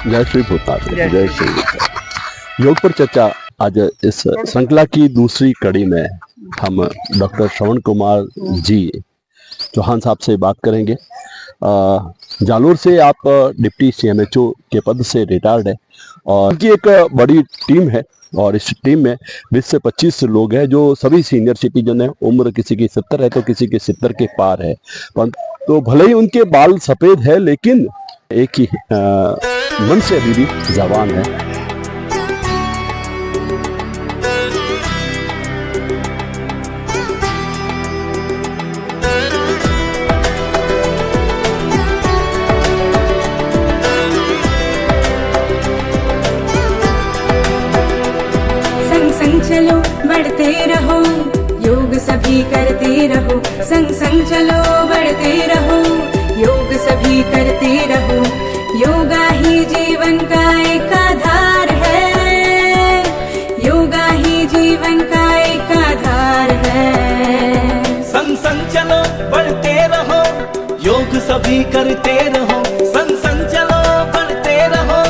जय श्री भूतनाथ, जय श्री भूतनाथ। योग पर चर्चा आज इस श्रृंखला की दूसरी कड़ी में हम डॉक्टर श्रवण कुमार जी चौहान साहब से बात करेंगे। जालोर से आप डिप्टी CMHO के पद से रिटायर्ड है और उनकी एक बड़ी टीम है और इस टीम में 20 से 25 लोग हैं जो सभी सीनियर सिटीजन है। उम्र किसी की 70 है तो किसी की 70 के पार है। तो भले ही उनके बाल सफेद है लेकिन एक ही मन से अभी भी जवान है। चलो बढ़ते रहो, योग सभी करते रहो। संग संग चलो बढ़ते रहो, योग सभी करते रहो। योगा ही जीवन का एक आधार है, योगा ही जीवन का एक आधार है। संग संग चलो बढ़ते रहो, योग सभी करते रहो। संग संग चलो बढ़ते रहो,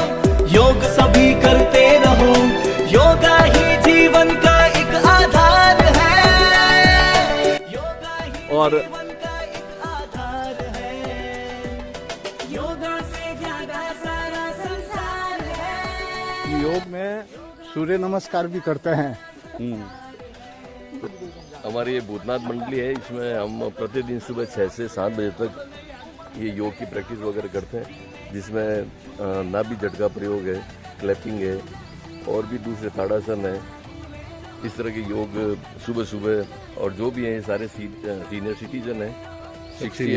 योग सभी करते रहो। योगा ही जीवन का एक आधार है, योगा ही और जीवन का एक आधार है। योगा से ज्यादा सारा संसार है। योग में सूर्य नमस्कार भी करते हैं। हमारी ये भूतनाथ मंडली है, इसमें हम प्रतिदिन सुबह 6 से 7 बजे तक ये योग की प्रैक्टिस वगैरह करते हैं, जिसमें नाभि झटका प्रयोग है, क्लैपिंग है और भी दूसरे ताड़ासन है। इस तरह के योग सुबह सुबह, और जो भी हैं सारे सीनियर सिटीजन हैं, 60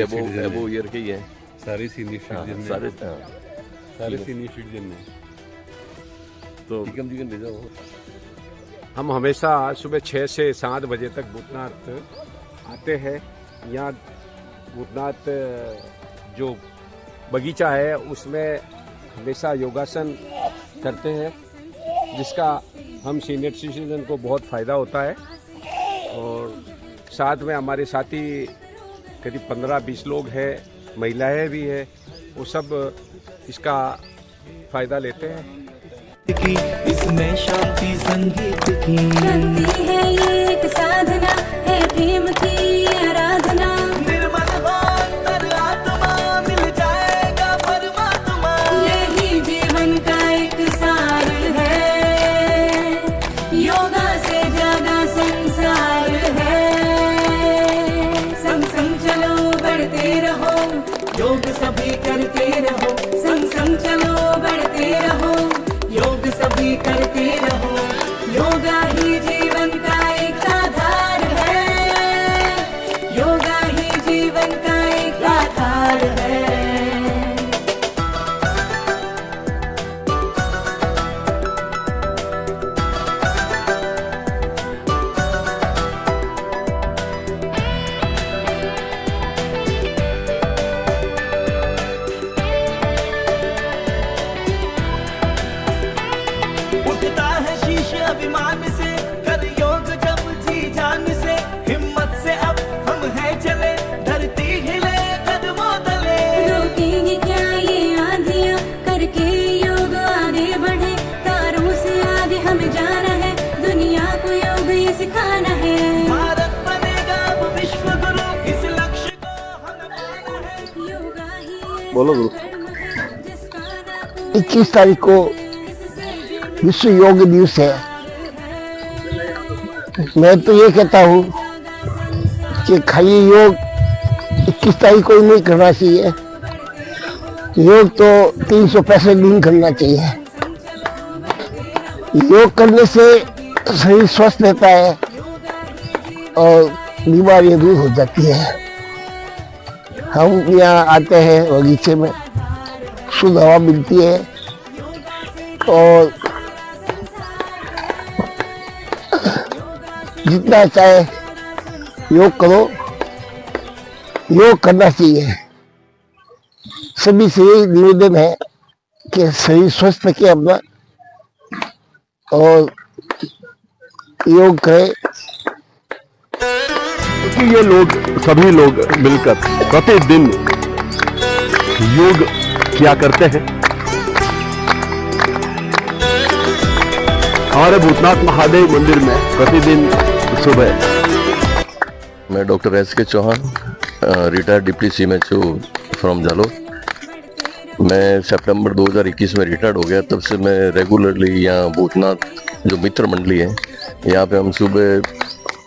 एबो ईयर के ही हैं सारे सीनियर सिटीजन में, सारे सीनियर सिटीजन में। तो चिकन भेजा हो। हम हमेशा सुबह 6 से 7 बजे तक भूतनाथ आते हैं। यहाँ भूतनाथ जो बगीचा है उसमें हमेशा योगासन करते हैं, जिसका हम सीनियर सिटीजन को बहुत फ़ायदा होता है। और साथ में हमारे साथी करीब 15-20 लोग हैं, महिलाएं भी हैं, वो सब इसका फ़ायदा लेते हैं। इसमें शांति संगीत की भक्ति है ये एक साधना है, प्रेम की आराधना। निर्मल हो अंतरात्मा, मिल जाएगा परमात्मा। यही जीवन का एक सार है, योगा से ज्यादा संसार है। संग संग चलो बढ़ते रहो, योग सभी करते रहो। संग संग चलो बढ़ते रहो, योग सभी करते रहो। योगा ही जीवन का एक आधार है, योगा ही जीवन का एक आधार है। उठता है शीश अभिमान से, कर योग जब जी जान से। हिम्मत से अब हम हैं चले, धरती हिले कदमों तले। रोकेंगे क्या ये आंधियां, करके योग आगे बढ़े। तारों से आगे हमें जाना है, दुनिया को योग ये सिखाना है। भारत बनेगा अब विश्व गुरु, इस लक्ष्य को हमें पाना है। योगा ही बोलो गुरु। धर्म है, जिसका ना कोई 21 तारीख को विश्व योग दिवस है। मैं तो ये कहता हूँ कि खाली योग 21 तारीख को ही नहीं करना चाहिए, योग तो 365 दिन करना चाहिए। योग करने से शरीर स्वस्थ रहता है और बीमारियां दूर हो जाती है। हम यहाँ आते हैं बगीचे में, शुद्ध हवा मिलती है और जितना चाहे योग करो, योग करना चाहिए। सभी से यही निवेदन है कि शरीर स्वस्थ रखे अपना और योग करें। क्योंकि ये लोग सभी लोग मिलकर प्रतिदिन योग किया करते हैं हमारे भूतनाथ महादेव मंदिर में प्रतिदिन सुबह मैं doctor S.K. Chauhan, retired deputy CMHO from Jalore. मैं सितंबर 2021 में रिटायर्ड हो गया। तब से मैं रेगुलरली यहाँ भूतनाथ जो मित्र मंडली है, यहाँ पे हम सुबह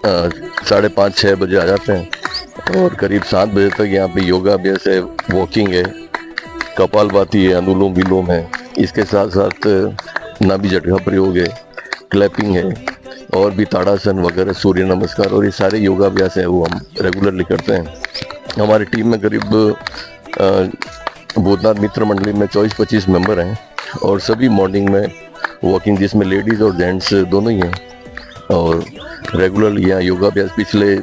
5:30-6 बजे आ जाते हैं और करीब 7 बजे तक यहाँ पे योगा अभ्यास है, वॉकिंग है, कपालभाति है, अनुलोम विलोम है। इसके साथ साथ नाभि झटका प्रयोग है, क्लैपिंग है और भी ताड़ासन वगैरह, सूर्य नमस्कार और ये सारे योगा अभ्यास है वो हम रेगुलरली करते हैं। हमारी टीम में करीब भूतनाथ मित्र मंडली में 24-25 मेंबर हैं और सभी मॉर्निंग में वॉकिंग, जिसमें लेडीज़ और जेंट्स दोनों ही हैं, और रेगुलरली यहाँ योगा अभ्यास पिछले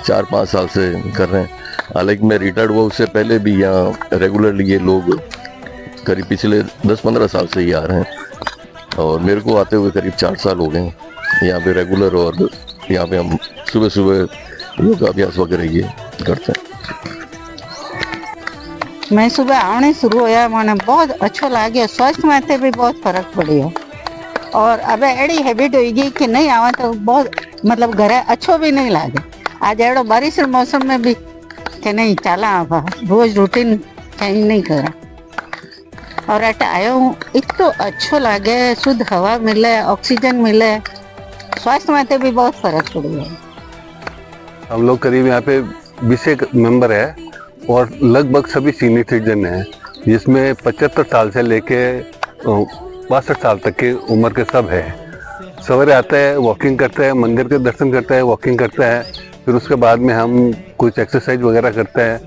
4-5 साल से कर रहे हैं। हालांकि मैं रिटायर्ड हुआ उससे पहले भी यहाँ रेगुलरली ये लोग करीब पिछले 10-15 साल से ही आ रहे हैं और मेरे को आते हुए करीब 4 साल हो गए हैं यहाँ पे रेगुलर। और यहाँ पे हम सुबह सुबह योगा अभ्यास वगैरह ये करते हैं। मैं सुबह आने शुरू होया, मैंने बहुत अच्छा लगे, स्वास्थ्य में भी बहुत फर्क पड़ियो और अब एड़ी हैबिट होगी कि नहीं आवा तो बहुत मतलब घरे अच्छो भी नहीं लगे। आज एड़ो बारिश मौसम में भी कि नहीं चला आवा, रोज रूटीन चेंज नहीं करा और अट आयो हूँ, इतना अच्छो लगे, शुद्ध हवा मिले, ऑक्सीजन मिले, स्वास्थ्य में भी बहुत फर्क पड़ियो। हम लोग करीब यहाँ पे 20 मेंबर है और लगभग सभी सीनियर सिटीजन हैं, जिसमें 75 साल से लेके 62 साल तक की उम्र के सब है। सवेरे आते हैं, वॉकिंग करते हैं, मंदिर के दर्शन करते हैं, वॉकिंग करते हैं, फिर उसके बाद में हम कुछ एक्सरसाइज वगैरह करते हैं।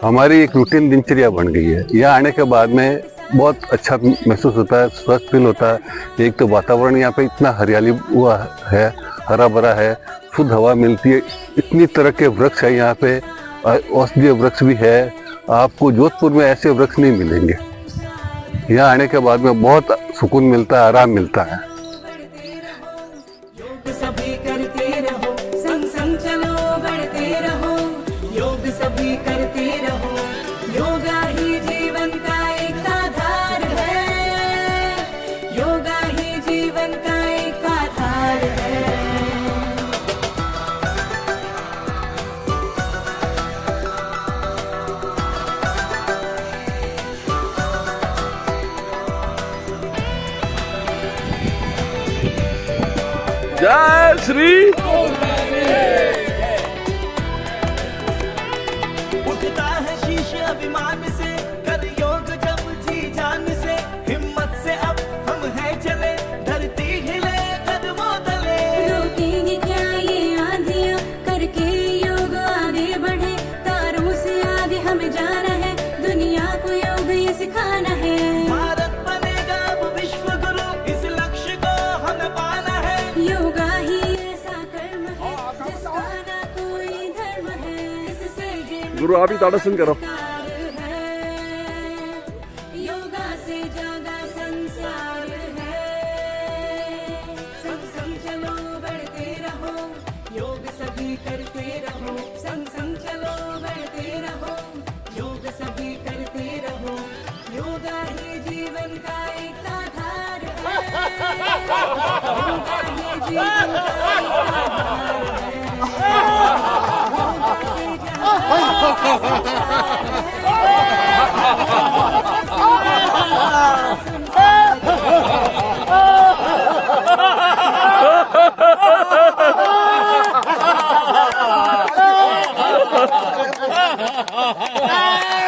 हमारी एक रूटीन दिनचर्या बन गई है। यहाँ आने के बाद में बहुत अच्छा महसूस होता है, स्वस्थ फील होता है। एक तो वातावरण यहाँ पे इतना हरियाली हुआ है, हरा भरा है, शुद्ध हवा मिलती है, इतनी तरह के वृक्ष है यहाँ पे, औषधीय वृक्ष भी है। आपको जोधपुर में ऐसे वृक्ष नहीं मिलेंगे। यहाँ आने के बाद में बहुत सुकून मिलता है, आराम मिलता है। योग सभी करते रहो, संग संग चलो बढ़ते रहो, योग सभी करते रहो, योगा ही जीवन का एक आधार है, योगा ही जीवन का एक आधार है। जय श्री उठता है शीश अभिमान से, कर योग जब जी जान से, हिम्मत से अब हम हैं चले, धरती हिले कदमों तले। रोकेंगे क्या ये आंधियां, करके योग आगे बढ़े, तारों से आगे हमें जाना है, दुनिया को योग ये सिखाना है। भारत बनेगा अब विश्व गुरु, इस लक्ष्य को हमें पाना है। योगा ही ऐसा कर्म है जिसका ना कोई धर्म है, इससे जीवन गुरु आप ही ताड़ासन करो। है, योगा से जागा संसार है, संग संग चलो बढ़ते रहो, योग सभी करते रहो, संग संग चलो बढ़ते रहो, योग सभी करते रहो, योगा ही जीवन का एक आधार है, योगा ही जीवन का एक आधार है, Ah!